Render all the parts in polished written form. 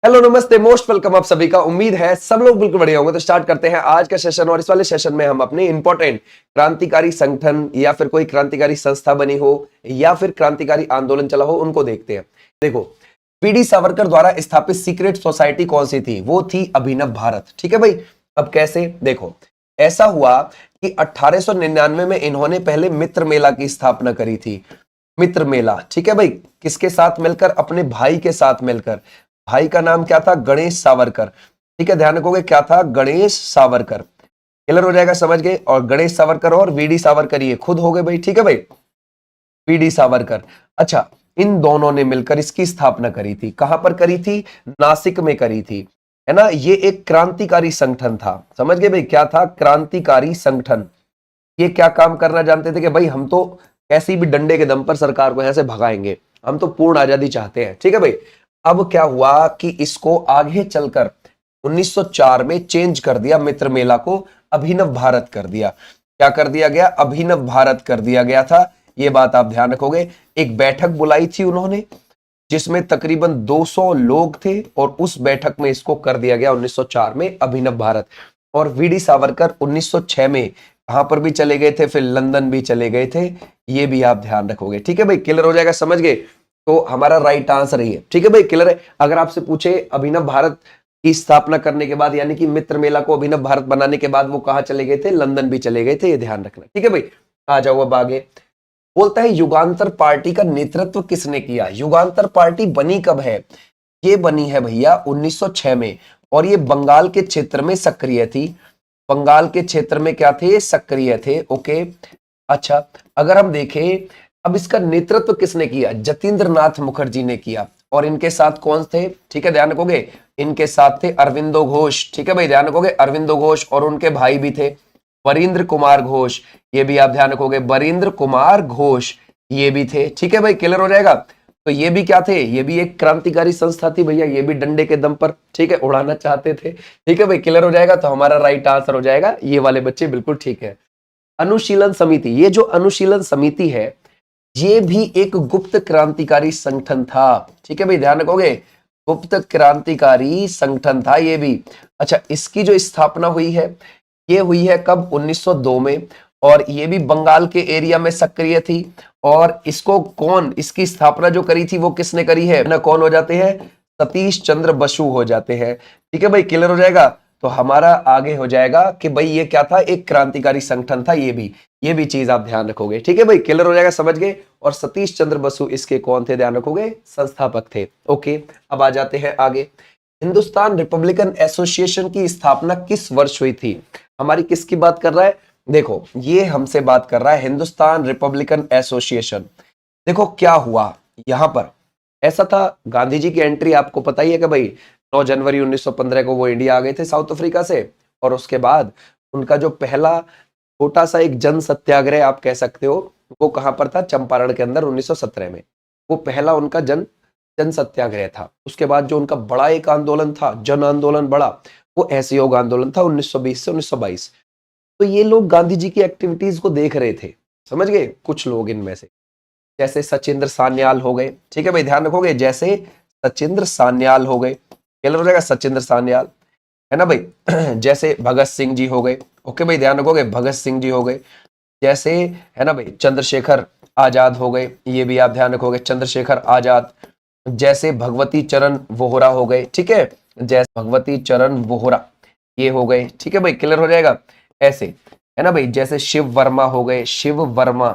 Hello नमस्ते most welcome आप सभी का। उम्मीद है सब लोग बिल्कुल बढ़िया होंगे। तो स्टार्ट करते हैं आज का सेशन। और इस वाले सेशन में हम अपने इंपॉर्टेंट क्रांतिकारी संगठन या फिर कोई क्रांतिकारी संस्था बनी हो या फिर क्रांतिकारी आंदोलन चला हो उनको देखते हैं। देखो, पीडी सावरकर द्वारा स्थापित सीक्रेट सोसाइटी कौन सी थी? वो थी अभिनव भारत। ठीक है भाई। अब कैसे? देखो, ऐसा हुआ कि 1899 में इन्होंने पहले मित्र मेला की स्थापना करी थी। मित्र मेला, ठीक है भाई। किसके साथ मिलकर? अपने भाई के साथ मिलकर। भाई का नाम क्या था? गणेश सावरकर। ठीक है, ध्यान रखोगे क्या था? गणेश सावरकर। क्लियर हो जाएगा, समझ गए। और गणेश सावरकर और वीडी सावरकर ये खुद हो गए भाई। ठीक है भाई, वीडी सावरकर। अच्छा, इन दोनों ने मिलकर इसकी स्थापना करी थी। कहां पर करी थी? नासिक में करी थी, है ना। ये एक क्रांतिकारी संगठन था। समझ गए भाई, क्या था? क्रांतिकारी संगठन। ये क्या काम करना जानते थे कि भाई हम तो कैसी भी डंडे के दम पर सरकार को यहां से भगाएंगे, हम तो पूर्ण आजादी चाहते हैं। ठीक है भाई। अब क्या हुआ कि इसको आगे चलकर 1904 में चेंज कर दिया, मित्र मेला को अभिनव भारत कर दिया। क्या कर दिया गया? अभिनव भारत कर दिया गया था। ये बात आप ध्यान रखोगे। एक बैठक बुलाई थी उन्होंने जिसमें तकरीबन 200 लोग थे और उस बैठक में इसको कर दिया गया 1904 में अभिनव भारत। और वीडी सावरकर 1906 में कहां पर भी चले गए थे, फिर लंदन भी चले गए थे। ये भी आप ध्यान रखोगे। ठीक है भाई, क्लियर हो जाएगा, समझ गए। तो हमारा राइट आंसर ही है। ठीक है भाई, क्लियर है। अगर आपसे पूछे अभिनव भारत की स्थापना करने के बाद, यानी कि मित्र मेला को अभिनव भारत बनाने के बाद वो कहां चले गए थे? लंदन भी चले गए थे। ये ध्यान रखना। ठीक है भाई, आ जाओ अब आगे। बोलता है युगांतर पार्टी का नेतृत्व किसने किया? युगांतर पार्टी बनी कब है? ये बनी है भैया 1906 में। और ये बंगाल के क्षेत्र में सक्रिय थी। बंगाल के क्षेत्र में क्या थे? सक्रिय थे। ओके, अच्छा, अगर हम देखें अब इसका नेतृत्व किसने किया? जतींद्र नाथ मुखर्जी ने किया। और इनके साथ कौन थे? ठीक है, ध्यान रखोगे। इनके साथ थे अरविंदो घोष। ठीक है भाई, ध्यान रखोगे। अरविंदो घोष और उनके भाई भी थे वरिंद्र कुमार घोष। ये भी आप ध्यान रखोगे, वरिंद्र कुमार घोष ये भी थे। ठीक है भाई, क्लियर हो जाएगा। तो ये भी क्या थे? ये भी एक क्रांतिकारी संस्था थी भैया। ये भी डंडे के दम पर, ठीक है, उड़ाना चाहते थे। ठीक है भाई, क्लियर हो जाएगा। तो हमारा राइट आंसर हो जाएगा ये वाले बच्चे, बिल्कुल ठीक है। अनुशीलन समिति, ये जो अनुशीलन समिति है ये भी एक गुप्त क्रांतिकारी संगठन था। ठीक है भाई, ध्यान रखोगे। गुप्त क्रांतिकारी संगठन था ये भी। अच्छा, इसकी जो स्थापना हुई है ये हुई है कब? 1902 में। और ये भी बंगाल के एरिया में सक्रिय थी। और इसको कौन, इसकी स्थापना जो करी थी वो किसने करी है ना? कौन हो जाते हैं? सतीश चंद्र बसु हो जाते हैं। ठीक है भाई, क्लियर हो जाएगा। तो हमारा आगे हो जाएगा कि भाई ये क्या था? एक क्रांतिकारी संगठन था। ये भी चीज आप ध्यान रखोगे। ठीक है भाई, क्लियर हो जाएगा, समझ गए। और सतीश चंद्र बसु इसके कौन थे? ध्यान रखोगे, संस्थापक थे। ओके, अब आ जाते हैं आगे। हिंदुस्तान रिपब्लिकन एसोसिएशन की स्थापना किस वर्ष हुई थी? हमारी किसकी बात कर रहा है? देखो, ये हमसे बात कर रहा है हिंदुस्तान रिपब्लिकन एसोसिएशन। देखो क्या हुआ यहां पर। ऐसा था, गांधी जी की एंट्री आपको पता ही है कि भाई 9 जनवरी 1915 को वो इंडिया आ गए थे साउथ अफ्रीका से। और उसके बाद उनका जो पहला छोटा सा एक जन सत्याग्रह आप कह सकते हो, वो कहां पर था? चंपारण के अंदर 1917 में। वो पहला उनका जन सत्याग्रह था। उसके बाद जो उनका बड़ा एक आंदोलन था, जन आंदोलन बड़ा, वो असहयोग आंदोलन था 1920 से 1922। तो ये लोग गांधी जी की एक्टिविटीज को देख रहे थे, समझ गए। कुछ लोग इनमें से जैसे सचिंद्र सान्याल हो गए। ठीक है भाई, ध्यान रखोगे। जैसे सचिंद्र सान्याल हो गए, क्लियर हो जाएगा। सचिंद्र सान्याल, है ना भाई। जैसे भगत सिंह जी हो गए। ओके भाई, ध्यान रखोगे। भगत सिंह जी हो गए। जैसे, है ना भाई, चंद्रशेखर आजाद हो गए। ये भी आप ध्यान रखोगे, चंद्रशेखर आजाद। जैसे भगवती चरण वोहरा हो गए। ठीक है, जैसे भगवती चरण वोहरा ये हो गए। ठीक है भाई, क्लियर हो जाएगा। ऐसे, है ना भाई, जैसे शिव वर्मा हो गए, शिव वर्मा।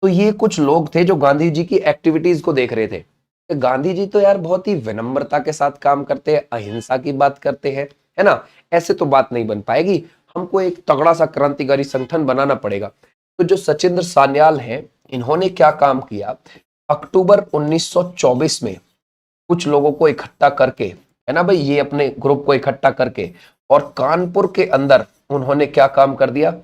तो ये कुछ लोग थे जो गांधी जी की एक्टिविटीज को देख रहे थे। तो गांधी जी तो यार बहुत ही विनम्रता के साथ काम करते हैं, अहिंसा की बात करते हैं, है ना। ऐसे तो बात नहीं बन पाएगी, हमको एक तगड़ा सा क्रांतिकारी संगठन बनाना पड़ेगा। तो जो सचिंद्र सान्याल हैं, इन्होंने क्या काम किया? अक्टूबर 1924 में कुछ लोगों को इकट्ठा करके, है ना भाई, ये अपने ग्रुप को इकट्ठा करके, और कानपुर के अंदर उन्होंने क्या काम कर दिया?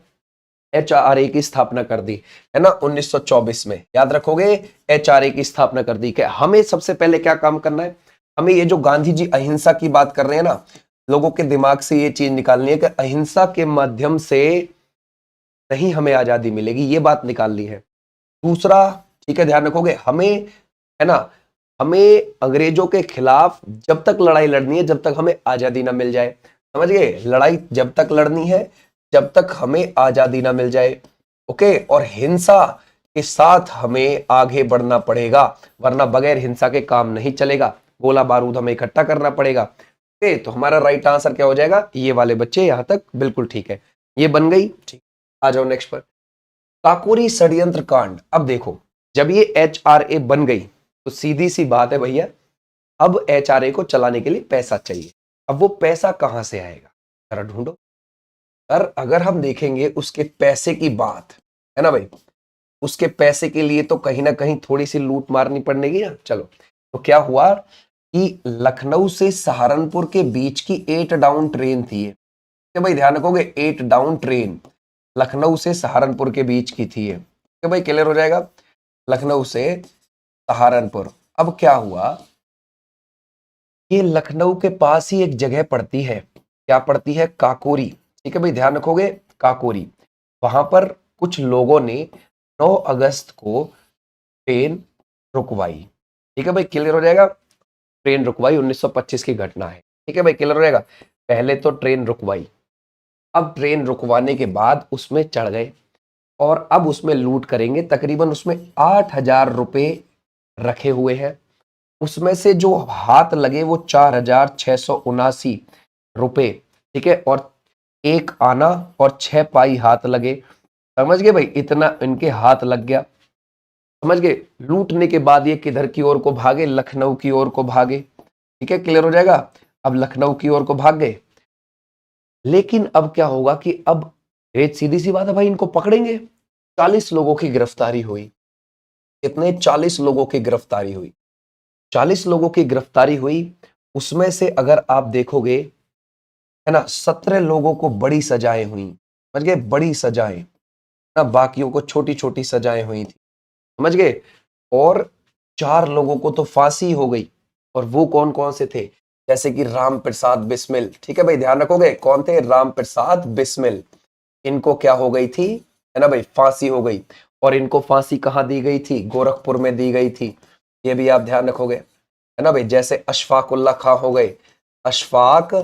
एचआरए की स्थापना कर दी, है ना, 1924 में। याद रखोगे, एचआरए की स्थापना कर दी। कि हमें सबसे पहले क्या काम करना है? हमें ये जो गांधी जी अहिंसा की बात कर रहे हैं ना, लोगों के दिमाग से ये चीज निकालनी है कि अहिंसा के माध्यम से नहीं हमें आजादी मिलेगी, ये बात निकालनी है। दूसरा, ठीक है, ध्यान रखोगे, हमें, है ना, हमें अंग्रेजों के खिलाफ जब तक लड़ाई लड़नी है जब तक हमें आजादी ना मिल जाए, समझ गए, लड़ाई जब तक लड़नी है जब तक हमें आजादी ना मिल जाए। ओके, और हिंसा के साथ हमें आगे बढ़ना पड़ेगा, वरना बगैर हिंसा के काम नहीं चलेगा, गोला बारूद हमें इकट्ठा करना पड़ेगा। ओके, तो हमारा राइट आंसर क्या हो जाएगा, ये वाले बच्चे, यहां तक बिल्कुल ठीक है, ये बन गई। ठीक, आ जाओ नेक्स्ट पर। काकोरी षड्यंत्र कांड। अब देखो, जब ये HRA बन गई तो सीधी सी बात है भैया, अब HRA को चलाने के लिए पैसा चाहिए। अब वो पैसा कहां से आएगा, जरा ढूंढो। और अगर हम देखेंगे उसके पैसे की बात, है ना भाई, उसके पैसे के लिए तो कहीं ना कहीं थोड़ी सी लूट मारनी पड़ेगी ना। चलो, तो क्या हुआ कि लखनऊ से सहारनपुर के बीच की 8 डाउन ट्रेन थी। क्या भाई ध्यान रखोगे, 8 डाउन ट्रेन लखनऊ से सहारनपुर के बीच की थी। क्या भाई क्लियर हो जाएगा, लखनऊ से सहारनपुर। अब क्या हुआ, ये लखनऊ के पास ही एक जगह पड़ती है, क्या पड़ती है, काकोरी। ठीक है भाई ध्यान रखोगे, काकोरी। वहां पर कुछ लोगों ने 9 अगस्त को ट्रेन रुकवाई। ठीक है भाई क्लियर हो जाएगा, ट्रेन रुकवाई, 1925 की घटना है। ठीक है भाई क्लियर हो जाएगा, पहले तो ट्रेन रुकवाई, अब ट्रेन रुकवाने के बाद उसमें चढ़ गए और अब उसमें लूट करेंगे। तकरीबन उसमें 8,000 रुपए रखे हुए हैं, उसमें से जो हाथ लगे वो 4,679 रुपए। ठीक है, और 1 आना और 6 पाई हाथ लगे। समझ गए भाई, इतना इनके हाथ लग गया। समझ गए, लूटने के बाद ये किधर की ओर को भागे, लखनऊ की ओर को भागे। ठीक है क्लियर हो जाएगा, अब लखनऊ की ओर को भाग गए। लेकिन अब क्या होगा कि अब रेत, सीधी सी बात है भाई, इनको पकड़ेंगे। 40 लोगों की गिरफ्तारी हुई। कितने, 40 लोगों की गिरफ्तारी हुई। 40 लोगों की गिरफ्तारी हुई, उसमें से अगर आप देखोगे, है ना, 17 लोगों को बड़ी सजाएं हुई। समझ गए, बड़ी सजाएं ना, बाकियों को छोटी छोटी सजाएं हुई थी। समझ गए, और 4 लोगों को तो फांसी हो गई। और वो कौन कौन से थे, जैसे कि राम प्रसाद बिस्मिल। ठीक है भाई ध्यान रखोगे, कौन थे, राम प्रसाद बिस्मिल। इनको क्या हो गई थी, है ना भाई, फांसी हो गई। और इनको फांसी कहां दी गई थी, गोरखपुर में दी गई थी, ये भी आप ध्यान रखोगे, है ना भाई। जैसे अशफाक उल्ला खां हो गए, अशफाक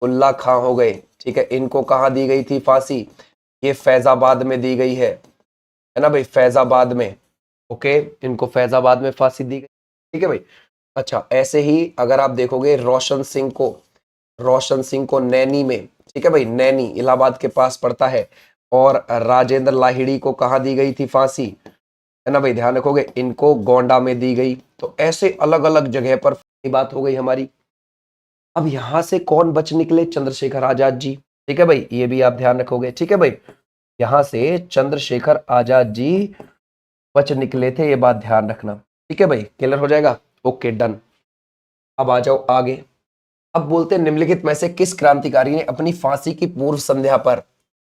उल्ला खां हो गए। ठीक है, इनको कहां दी गई थी फांसी, ये फैजाबाद में दी गई है ना भाई, फैजाबाद में। ओके, इनको फैजाबाद में फांसी दी गई। ठीक है भाई, अच्छा, ऐसे ही अगर आप देखोगे रोशन सिंह को नैनी में, ठीक है भाई, नैनी इलाहाबाद के पास पड़ता है। और राजेंद्र लाहिड़ी को कहां दी गई थी फांसी, है ना भाई, ध्यान रखोगे, इनको गोंडा में दी गई। तो ऐसे अलग अलग जगह पर बात हो गई हमारी। अब यहां से कौन बच निकले, चंद्रशेखर आजाद जी। ठीक है भाई, ये भी आप ध्यान रखोगे। ठीक है भाई, यहां से चंद्रशेखर आजाद जी बच निकले थे, ये बात ध्यान रखना। ठीक है भाई क्लियर हो जाएगा, ओके डन। अब आ जाओ आगे। अब बोलते हैं, निम्नलिखित में से किस क्रांतिकारी ने अपनी फांसी की पूर्व संध्या पर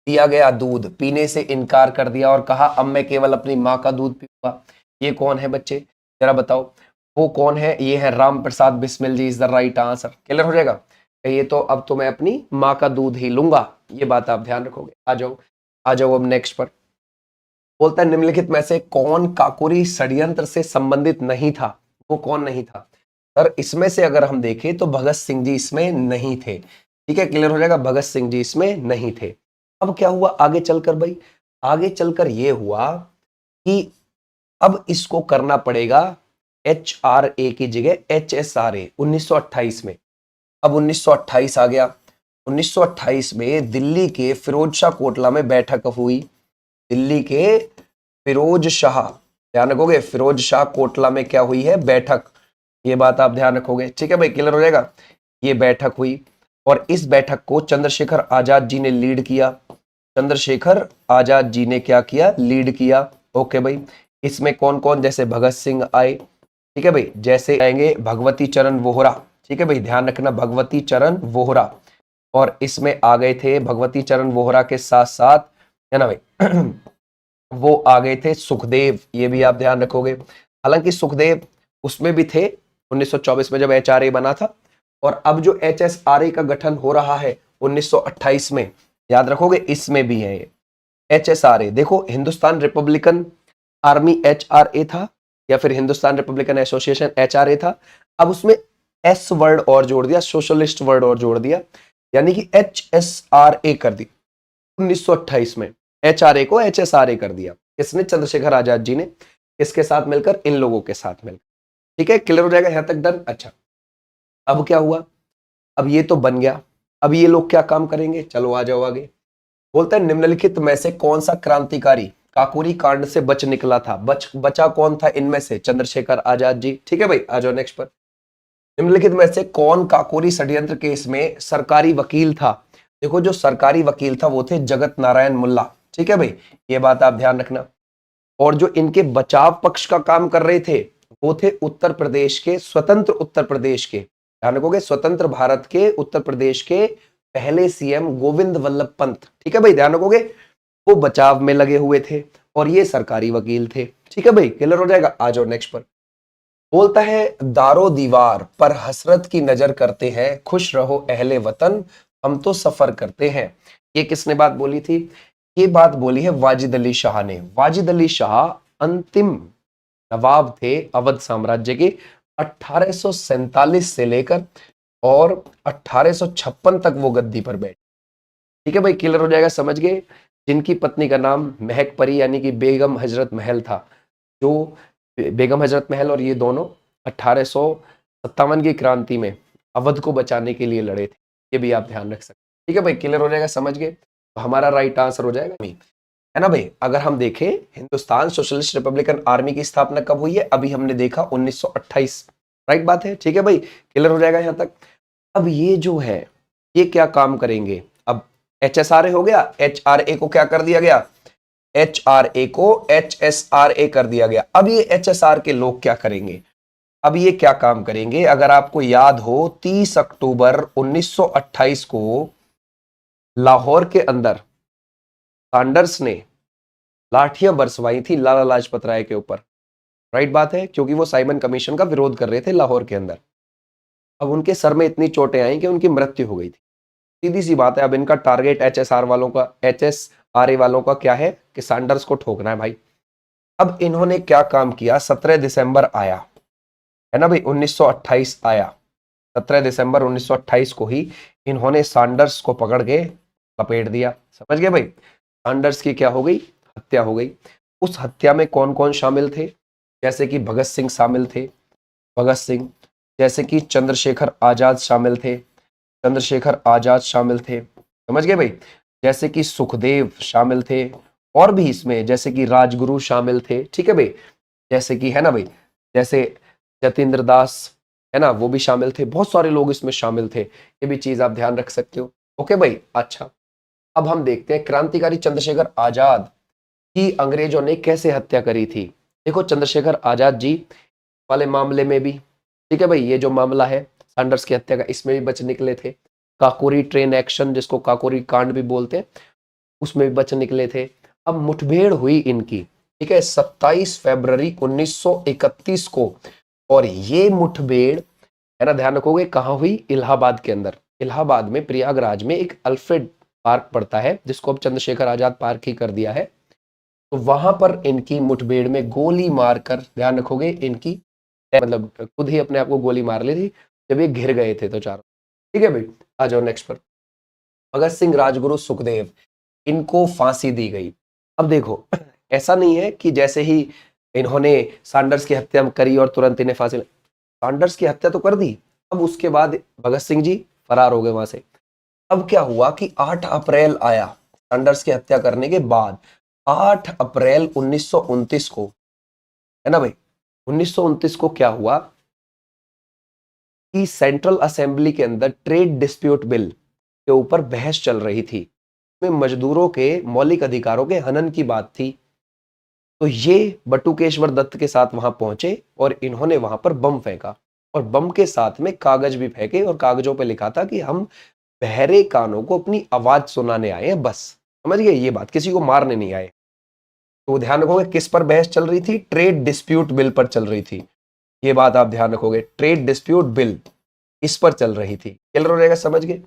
दिया गया दूध पीने से इनकार कर दिया और कहा अब मैं केवल अपनी माँ का दूध पीऊंगा। ये कौन है बच्चे, जरा बताओ, वो कौन है, ये है Ram Prasad Bismil ji, is the right answer. Clear हो जाएगा, ये तो अब तो मैं अपनी माँ का दूध ही लूंगा, ये बात आप ध्यान रखोगे। आ जाओ अब नेक्स्ट पर। बोलता है, निम्नलिखित में से कौन काकोरी षड्यंत्र से संबंधित नहीं था, वो कौन नहीं था। सर इसमें से अगर हम देखें तो भगत सिंह जी इसमें नहीं थे। ठीक है क्लियर हो जाएगा, भगत सिंह जी इसमें नहीं थे। अब क्या हुआ आगे चलकर भाई, आगे चलकर ये हुआ कि अब इसको करना पड़ेगा HRA की जगह HSRA 1928 में। अब 1928 आ गया, 1928 में दिल्ली के फिरोज शाह कोटला में बैठक हुई। दिल्ली के फिरोज शाह, ध्यान रखोगे, फिरोज शाह कोटला में क्या हुई है, बैठक। ये बात आप ध्यान रखोगे। ठीक है भाई क्लियर हो जाएगा, ये बैठक हुई और इस बैठक को चंद्रशेखर आजाद जी ने लीड किया। चंद्रशेखर आजाद जी ने क्या किया, लीड किया। ओके भाई, इसमें कौन कौन, जैसे भगत सिंह आए। ठीक है भाई, जैसे आएंगे भगवती चरण वोहरा। ठीक है भाई ध्यान रखना, भगवती चरण वोहरा। और इसमें आ गए थे भगवती चरण वोहरा के साथ साथ, है ना भाई, वो आ गए थे सुखदेव, ये भी आप ध्यान रखोगे। हालांकि सुखदेव उसमें भी थे 1924 में जब HRA बना था, और अब जो HSRA का गठन हो रहा है 1928 में, याद रखोगे, इसमें भी है ये HSRA। देखो, हिंदुस्तान रिपब्लिकन आर्मी HRA था, या फिर हिंदुस्तान रिपब्लिकन एसोसिएशन HRA था, अब उसमें एस वर्ड और जोड़ दिया, सोशलिस्ट वर्ड और जोड़ दिया, यानी कि HSRA कर दी 1928 में। HRA को HSRA कर दिया, किसने? चंद्रशेखर आजाद जी ने। किसके साथ मिलकर? इन लोगों के साथ मिलकर। ठीक है, क्लियर हो जाएगा यहां तक? डन। अच्छा, अब क्या हुआ? अब ये तो बन गया, अब ये लोग क्या काम करेंगे? चलो आ जाओ आगे। बोलते हैं निम्नलिखित में से कौन सा क्रांतिकारी काकोरी कांड से बच निकला था? बचा कौन था इनमें से? चंद्रशेखर आजाद जी। ठीक है भाई, आ जाओ नेक्स्ट पर। निम्नलिखित में से कौन काकोरी षड्यंत्र केस में सरकारी वकील था? देखो, जो सरकारी वकील था वो थे जगत नारायण मुल्ला। ठीक है भाई, ये बात आप ध्यान रखना। और जो इनके बचाव पक्ष का काम कर रहे थे वो थे उत्तर प्रदेश के, स्वतंत्र उत्तर प्रदेश के, ध्यान रखोगे, स्वतंत्र भारत के उत्तर प्रदेश के पहले सीएम गोविंद वल्लभ पंत। ठीक है भाई, ध्यान रखोगे, वो बचाव में लगे हुए थे और ये सरकारी वकील थे। ठीक है भाई, क्लियर हो जाएगा? आ जाओ नेक्स्ट पर। बोलता है दारो दीवार पर हसरत की नजर करते हैं, खुश रहो अहले वतन हम तो सफर करते हैं। ये किसने बात बोली थी? ये बात बोली है वाजिद अली शाह ने। वाजिद अली शाह अंतिम नवाब थे अवध साम्राज्य के, 1847 से लेकर और 1856 तक वो गद्दी पर बैठे। ठीक है भाई, क्लियर हो जाएगा? समझ गए? जिनकी पत्नी का नाम महक परी यानी कि बेगम हजरत महल था, जो बेगम हजरत महल और ये दोनों 1857 की क्रांति में अवध को बचाने के लिए लड़े थे। ये भी आप ध्यान रख सकते हैं। ठीक है भाई, क्लियर हो जाएगा? समझ गए? तो हमारा राइट आंसर हो जाएगा मी, है ना भाई। अगर हम देखें हिंदुस्तान सोशलिस्ट रिपब्लिकन आर्मी की स्थापना कब हुई है? अभी हमने देखा 1928। राइट बात है। ठीक है भाई, क्लियर हो जाएगा यहां तक? अब ये जो है ये क्या काम करेंगे? अब HSRA हो गया, HRA को क्या कर दिया गया? HRA को HSRA कर दिया गया। अब ये HSR के लोग क्या करेंगे? अब ये क्या काम करेंगे? अगर आपको याद हो 30 अक्टूबर 1928 को लाहौर के अंदर सैंडर्स ने लाठियां बरसवाई थी लाला लाजपत राय के ऊपर। राइट बात है, क्योंकि वो साइमन कमीशन का विरोध कर रहे थे लाहौर के अंदर। अब उनके सर में इतनी चोटें आई कि उनकी मृत्यु हो गई थी। सीधी सी बात है, अब इनका टारगेट HSRA वालों का क्या है कि सैंडर्स को ठोकना है भाई। अब इन्होंने क्या काम किया? 17 दिसंबर आया, है ना भाई, 1928 आया, 17 दिसंबर 1928 को ही इन्होंने सैंडर्स को पकड़ के लपेट दिया। समझ गए भाई? सैंडर्स की क्या हो गई? हत्या हो गई। उस हत्या में कौन कौन शामिल थे? जैसे कि भगत सिंह शामिल थे, भगत सिंह, जैसे कि चंद्रशेखर आजाद शामिल थे, चंद्रशेखर आजाद शामिल थे। समझ गए भाई? जैसे कि सुखदेव शामिल थे, और भी इसमें जैसे कि राजगुरु शामिल थे। ठीक है भाई, जैसे कि, है ना भाई, जैसे जतेंद्र दास, है ना, वो भी शामिल थे। बहुत सारे लोग इसमें शामिल थे, ये भी चीज आप ध्यान रख सकते हो। ओके भाई, अच्छा, अब हम देखते हैं क्रांतिकारी चंद्रशेखर आजाद की अंग्रेजों ने कैसे हत्या करी थी। देखो, चंद्रशेखर आजाद जी वाले मामले में भी, ठीक है भाई, ये जो मामला है सैंडर्स की हत्या का, इसमें भी बच निकले थे। काकोरी ट्रेन एक्शन, जिसको काकोरी कांड भी बोलते हैं, उसमें भी बच निकले थे। अब मुठभेड़ हुई इनकी, ठीक है, 27 फरवरी 1931 को, और ये मुठभेड़, है ना, ध्यान रखोगे, कहाँ हुई? इलाहाबाद के अंदर। इलाहाबाद में प्रयागराज में एक अल्फ्रेड पार्क पड़ता है, जिसको अब चंद्रशेखर आजाद पार्क ही कर दिया है। तो वहां पर इनकी मुठभेड़ में गोली मारकर, ध्यान रखोगे, इनकी मतलब खुद ही अपने आप को गोली मार ली थी जब ये घिर गए थे तो चारों। ठीक है भाई, आ जाओ नेक्स्ट पर। भगत सिंह, राजगुरु, सुखदेव, इनको फांसी दी गई। अब देखो, ऐसा नहीं है कि जैसे ही इन्होंने सैंडर्स की हत्या करी और तुरंत इन्हें फांसी, सैंडर्स की हत्या तो कर दी, अब उसके बाद भगत सिंह जी फरार हो गए वहां से। अब क्या हुआ कि 8 अप्रैल आया सैंडर्स की हत्या करने के बाद, 8 अप्रैल 1929 को, है ना भाई, 1929 को क्या हुआ कि सेंट्रल असेंबली के अंदर ट्रेड डिस्प्यूट बिल के ऊपर बहस चल रही थी, में मजदूरों के मौलिक अधिकारों के हनन की बात थी। तो ये बटुकेश्वर दत्त के साथ वहां पहुंचे और इन्होंने वहां पर बम फेंका, और बम के साथ में कागज भी फेंके, और कागजों पे लिखा था कि हम बहरे कानों को अपनी आवाज सुनाने आए हैं, बस। समझ गए? ये बात, किसी को मारने नहीं आए। तो ध्यान रखोगे किस पर बहस चल रही थी? ट्रेड डिस्प्यूट बिल पर चल रही थी। ये बात आप ध्यान रखोगे, ट्रेड डिस्प्यूट बिल इस पर चल रही थी। क्लियर हो रहेगा? समझ गए,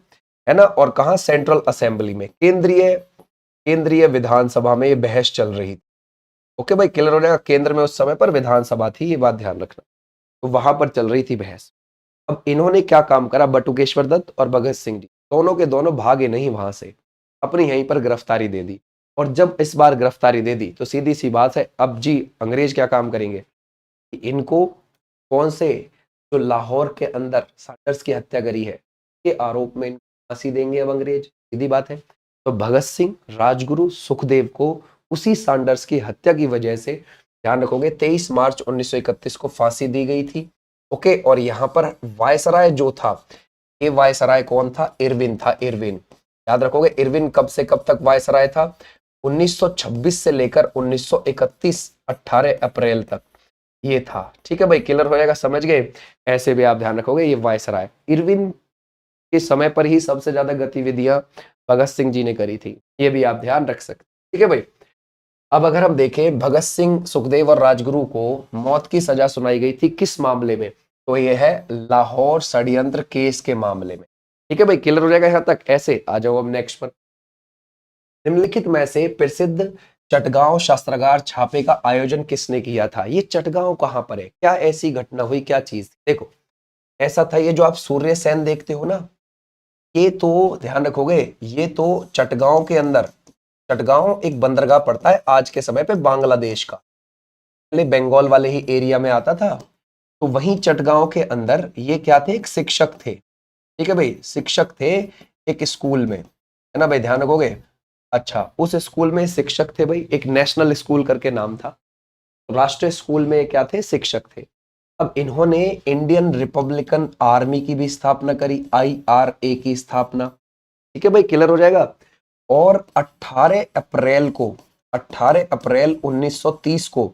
है ना। और कहा? सेंट्रल असेंबली में, केंद्रीय विधानसभा में ये बहस चल रही थी। ओके भाई, क्लियर हो जाएगा। केंद्र में उस समय पर विधानसभा थी, ये बात ध्यान रखना। तो वहां पर चल रही थी बहस। अब इन्होंने क्या काम करा, बटुकेश्वर दत्त और भगत सिंह जी दोनों के दोनों भागे नहीं वहां से, अपनी यहीं पर गिरफ्तारी दे दी। और जब इस बार गिरफ्तारी दे दी तो सीधी सी बात है, अब जी अंग्रेज क्या काम करेंगे, इनको कौन से, जो लाहौर के अंदर सैंडर्स की हत्या करी है के आरोप में इनको फांसी देंगे अब अंग्रेज, सीधी बात है। तो भगत सिंह, राजगुरु, सुखदेव को उसी सैंडर्स की हत्या की वजह से, ध्यान रखोगे, 23 मार्च 1931 को फांसी दी गई थी। ओके, और यहाँ पर वायसराय जो था, ये वायसराय कौन था, इरविन था, इरविन। याद रखोगे, इरविन कब से कब तक वायसराय था, 1926 से लेकर 1931, 18 अप्रैल तक ये था। ठीक है भाई, क्लियर हो जाएगा, समझ गए। ऐसे भी आप ध्यान रखोगे, ये वायसराय इरविन के समय पर ही सबसे ज्यादा गतिविधियां भगत सिंह जी ने करी थी, ये भी आप ध्यान रख सकते। ठीक है भाई, अब अगर हम देखें, भगत सिंह, सुखदेव और राजगुरु को मौत की सजा सुनाई गई थी किस मामले में, तो ये है लाहौर षड्यंत्र केस के मामले में। ठीक है भाई, क्लियर हो जाएगा यहां तक। ऐसे आ जाओ अब नेक्स्ट पर। निम्नलिखित में से प्रसिद्ध चटगांव शस्त्रागार छापे का आयोजन किसने किया था। ये चटगांव कहां पर है, क्या ऐसी घटना हुई, क्या चीज थी? देखो, ऐसा था, ये जो आप सूर्य सेन देखते हो ना, ये तो ध्यान रखोगे, ये तो चटगांव के अंदर, चटगांव एक बंदरगाह पड़ता है आज के समय पे बांग्लादेश का, पहले बंगाल वाले ही एरिया में आता था। तो वहीं चटगांव के अंदर ये क्या थे, एक शिक्षक थे। ठीक है भाई, शिक्षक थे एक स्कूल में, है ना भाई, ध्यान रखोगे। अच्छा, उस स्कूल में शिक्षक थे भाई, एक नेशनल स्कूल करके नाम था, राष्ट्रीय स्कूल में क्या थे, शिक्षक थे। अब इन्होंने इंडियन रिपब्लिकन आर्मी की भी स्थापना करी, IRA की स्थापना। ठीक है भाई, क्लियर हो जाएगा। और 18 अप्रैल को, 18 अप्रैल 1930 को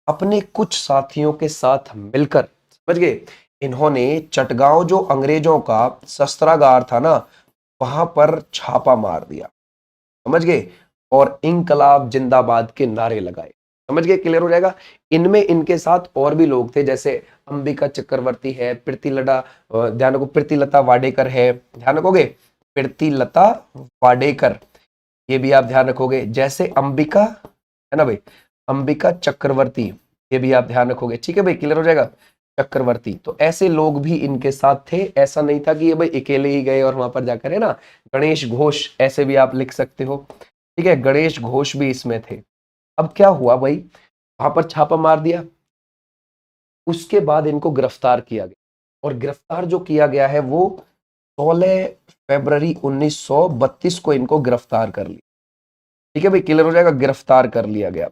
अपने कुछ साथियों के साथ मिलकर, समझ गए, इन्होंने चटगांव जो अंग्रेजों का शस्त्रागार था ना, वहां पर छापा मार दिया, समझ गए, और इंकलाब जिंदाबाद के नारे लगाए। समझ गए, क्लियर हो जाएगा। इनमें इनके साथ और भी लोग थे, जैसे अंबिका चक्रवर्ती है, ध्यान रखो, प्रीतिलता वाडेकर है, ध्यान रखोगे, प्रीतिलता वाडेकर, ये भी आप ध्यान रखोगे। जैसे अंबिका, है ना भाई, अंबिका चक्रवर्ती, ये भी आप ध्यान रखोगे। ठीक है भाई, क्लियर हो जाएगा, चक्रवर्ती। तो ऐसे लोग भी इनके साथ थे, ऐसा नहीं था कि ये भाई अकेले ही गए और वहां पर जाकर, है ना, गणेश घोष, ऐसे भी आप लिख सकते हो। ठीक है, गणेश घोष भी इसमें थे। अब क्या हुआ भाई, वहां पर छापा मार दिया, उसके बाद इनको गिरफ्तार किया गया, और गिरफ्तार जो किया गया है वो 16 फरवरी 1932 को इनको गिरफ्तार कर लिया। ठीक है भाई, क्लियर हो जाएगा, गिरफ्तार कर लिया गया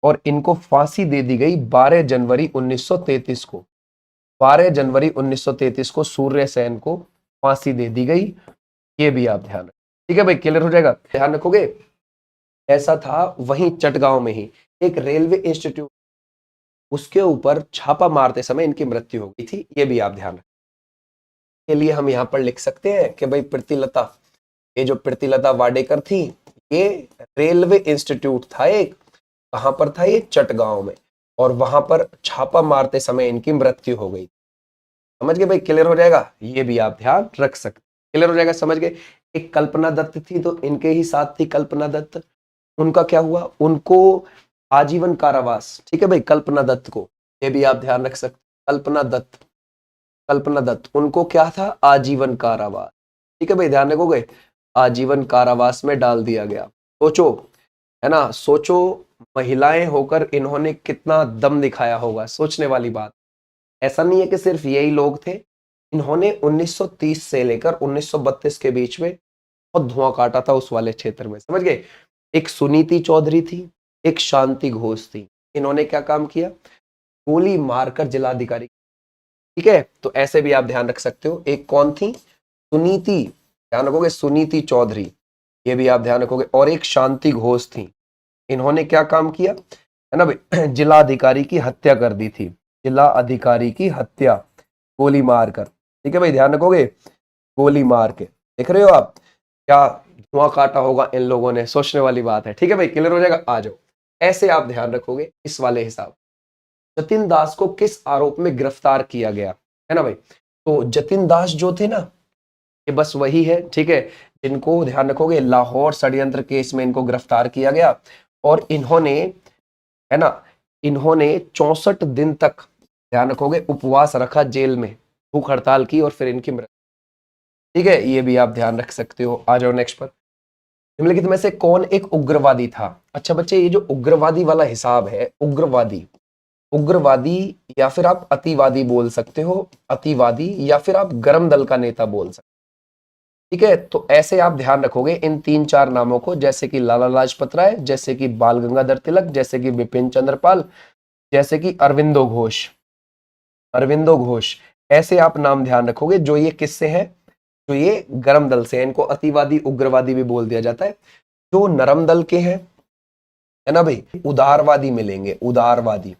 और इनको फांसी दे दी गई 12 जनवरी 1933 को। 12 जनवरी 1933 को सूर्य सेन को फांसी दे दी गई, ये भी आप ध्यान रखें। ठीक है भाई, क्लियर हो जाएगा, ध्यान रखोगे। ऐसा था, वहीं चटगांव में ही एक रेलवे इंस्टीट्यूट, उसके ऊपर छापा मारते समय इनकी मृत्यु हो गई थी, ये भी आप ध्यान रखें। के लिए हम यहाँ पर लिख सकते हैं कि भाई प्रीतिलता, ये जो प्रीतिलता वाडेकर थी, ये रेलवे इंस्टीट्यूट था एक, कहां पर था, ये चटगांव में, और वहां पर छापा मारते समय इनकी मृत्यु हो गई। समझ गए भाई, क्लियर हो जाएगा, ये भी आप ध्यान रख सकते, क्लियर हो जाएगा, समझ गए। एक कल्पना दत्त थी, तो इनके ही साथ थी कल्पना दत्त, उनका क्या हुआ, उनको आजीवन कारावास। ठीक है भाई, कल्पना दत्त को, ये भी आप ध्यान रख सकते, कल्पना दत्त, कल्पना दत्त, उनको क्या था, आजीवन कारावास। ठीक है भाई, ध्यान रखोगे, आजीवन कारावास में डाल दिया गया। सोचो, है ना, सोचो, महिलाएं होकर इन्होंने कितना दम दिखाया होगा, सोचने वाली बात। ऐसा नहीं है कि सिर्फ यही लोग थे, इन्होंने 1930 से लेकर 1932 के बीच में बहुत धुआं काटा था उस वाले क्षेत्र में, समझ गए। एक सुनीति चौधरी थी, एक शांति घोष थी, इन्होंने क्या काम किया, गोली मारकर जिलाधिकारी। ठीक है, तो ऐसे भी आप ध्यान रख सकते हो। एक कौन थी, सुनीति, ध्यान रखोगे, सुनीति चौधरी, ये भी आप ध्यान रखोगे, और एक शांति घोष थी, इन्होंने क्या काम किया, है ना भाई, जिला अधिकारी की हत्या कर दी थी, जिला अधिकारी की हत्या गोली मारकर। ठीक है भाई, ध्यान रखोगे, गोली मार के, देख रहे हो आप क्या धुआं काटा होगा इन लोगों ने, सोचने वाली बात है। ठीक है भाई, क्लियर हो जाएगा, आ जाओ। ऐसे आप ध्यान रखोगे इस वाले हिसाब। जतिन दास को किस आरोप में गिरफ्तार किया गया, है ना भाई, तो जतिन दास जो थे ना, ये बस वही है, ठीक है, जिनको ध्यान रखोगे लाहौर षड्यंत्र केस में इनको गिरफ्तार किया गया, और इन्होंने है ना, इन्होंने 64 दिन तक, ध्यान रखोगे, उपवास रखा, जेल में भूख हड़ताल की और फिर इनकी मृत्यु। ठीक है, ये भी आप ध्यान रख सकते हो। आ जाओ नेक्स्ट पर। निम्नलिखित में से कौन एक उग्रवादी था? अच्छा बच्चे, ये जो उग्रवादी वाला हिसाब है, उग्रवादी, उग्रवादी या फिर आप अतिवादी बोल सकते हो, अतिवादी या फिर आप गरम दल का नेता बोल सकते हो। ठीक है, तो ऐसे आप ध्यान रखोगे इन 3-4 नामों को, जैसे कि लाला लाजपत राय, जैसे कि बाल गंगाधर तिलक, जैसे कि बिपिन चंद्र पाल, जैसे कि अरविंदो घोष। अरविंदो घोष, ऐसे आप नाम ध्यान रखोगे जो ये किससे है, जो ये गरम दल से है। इनको अतिवादी उग्रवादी भी बोल दिया जाता है। जो नरम दल के हैं, है ना भाई, उदारवादी मिलेंगे, उदारवादी,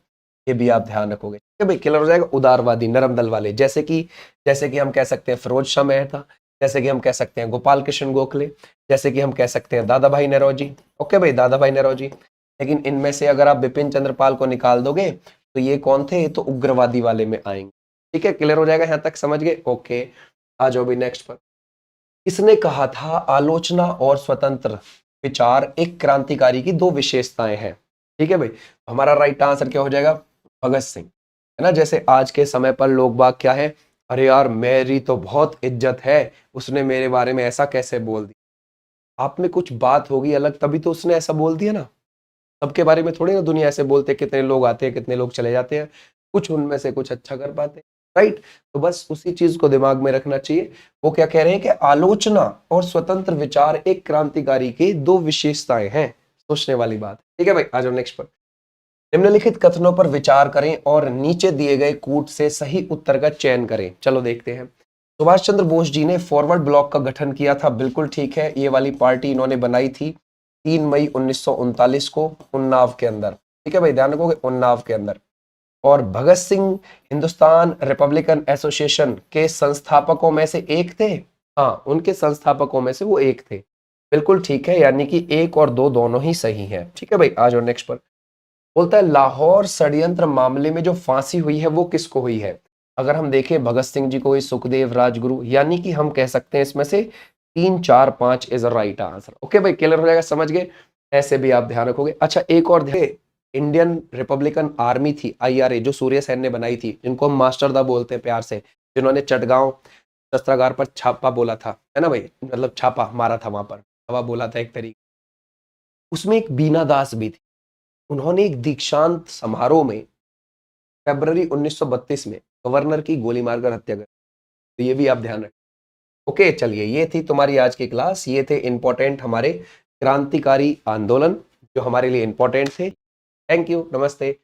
ये भी आप ध्यान रखोगे। ठीक है भाई, क्लियर हो जाएगा। उदारवादी नरम दल वाले, जैसे कि हम कह सकते हैं फिरोज शाह मेहता, जैसे कि हम कह सकते हैं गोपाल कृष्ण गोखले, जैसे कि हम कह सकते हैं दादा भाई नौरोजी। ओके भाई, दादा भाई नौरोजी। लेकिन इनमें से अगर आप बिपिन चंद्र पाल को निकाल दोगे तो ये कौन थे, ये तो उग्रवादी वाले में आएंगे। ठीक है, क्लियर हो जाएगा, यहां तक समझ गए? ओके, आ जाओ भाई नेक्स्ट पर। किसने कहा था आलोचना और स्वतंत्र विचार एक क्रांतिकारी की दो विशेषताएं हैं? ठीक है भाई, हमारा राइट आंसर क्या हो जाएगा? भगत सिंह। है ना, जैसे आज के समय पर लोग बाग क्या है, अरे यार मेरी तो बहुत इज्जत है, उसने मेरे बारे में ऐसा कैसे बोल दिया। आप में कुछ बात होगी अलग, तभी तो उसने ऐसा बोल दिया ना। सबके बारे में थोड़ी ना दुनिया ऐसे बोलते, कितने लोग आते हैं, कितने लोग चले जाते हैं, कुछ उनमें से कुछ अच्छा कर पाते हैं, राइट। तो बस उसी चीज को दिमाग में रखना चाहिए। वो क्या कह रहे हैं कि आलोचना और स्वतंत्र विचार एक क्रांतिकारी की दो विशेषताएं हैं। सोचने वाली बात। ठीक है भाई, आ जाओ नेक्स्ट पर। निम्नलिखित कथनों पर विचार करें और नीचे दिए गए कूट से सही उत्तर का चयन करें। चलो देखते हैं। सुभाष चंद्र बोस जी ने फॉरवर्ड ब्लॉक का गठन किया था, बिल्कुल ठीक है। ये वाली पार्टी इन्होंने बनाई थी 3 मई 1939 को उन्नाव के अंदर। ठीक है भाई, ध्यान रखोगे, उन्नाव के अंदर। और भगत सिंह हिंदुस्तान रिपब्लिकन एसोसिएशन के संस्थापकों में से एक थे। हाँ, उनके संस्थापकों में से वो एक थे, बिल्कुल ठीक है। यानी कि 1 और 2 दोनों ही सही है। ठीक है भाई, आ जाओ नेक्स्ट पर। बोलता है लाहौर षड्यंत्र मामले में जो फांसी हुई है वो किसको हुई है? अगर हम देखें, भगत सिंह जी को हुई, सुखदेव राजगुरु, यानी कि हम कह सकते हैं इसमें से 3, 4, 5 is a right answer. Okay भाई, क्लियर हो जाएगा, समझ गए? ऐसे भी आप ध्यान रखोगे। अच्छा, एक और देखिए, इंडियन रिपब्लिकन आर्मी थी, IRA, जो सूर्य सेन ने बनाई थी, जिनको हम मास्टर दा बोलते हैं प्यार से, जिन्होंने चटगांव शस्त्रागार पर छापा बोला था, है ना भाई, मतलब छापा मारा था वहां पर, हवा बोला था एक तरीके। उसमें एक बीना दास भी थी। उन्होंने एक दीक्षांत समारोह में फरवरी 1932 में गवर्नर की गोली मारकर हत्या कर। तो ये भी आप ध्यान रखें। ओके, चलिए, ये थी तुम्हारी आज की क्लास। ये थे इंपॉर्टेंट हमारे क्रांतिकारी आंदोलन जो हमारे लिए इंपॉर्टेंट थे। थैंक यू, नमस्ते।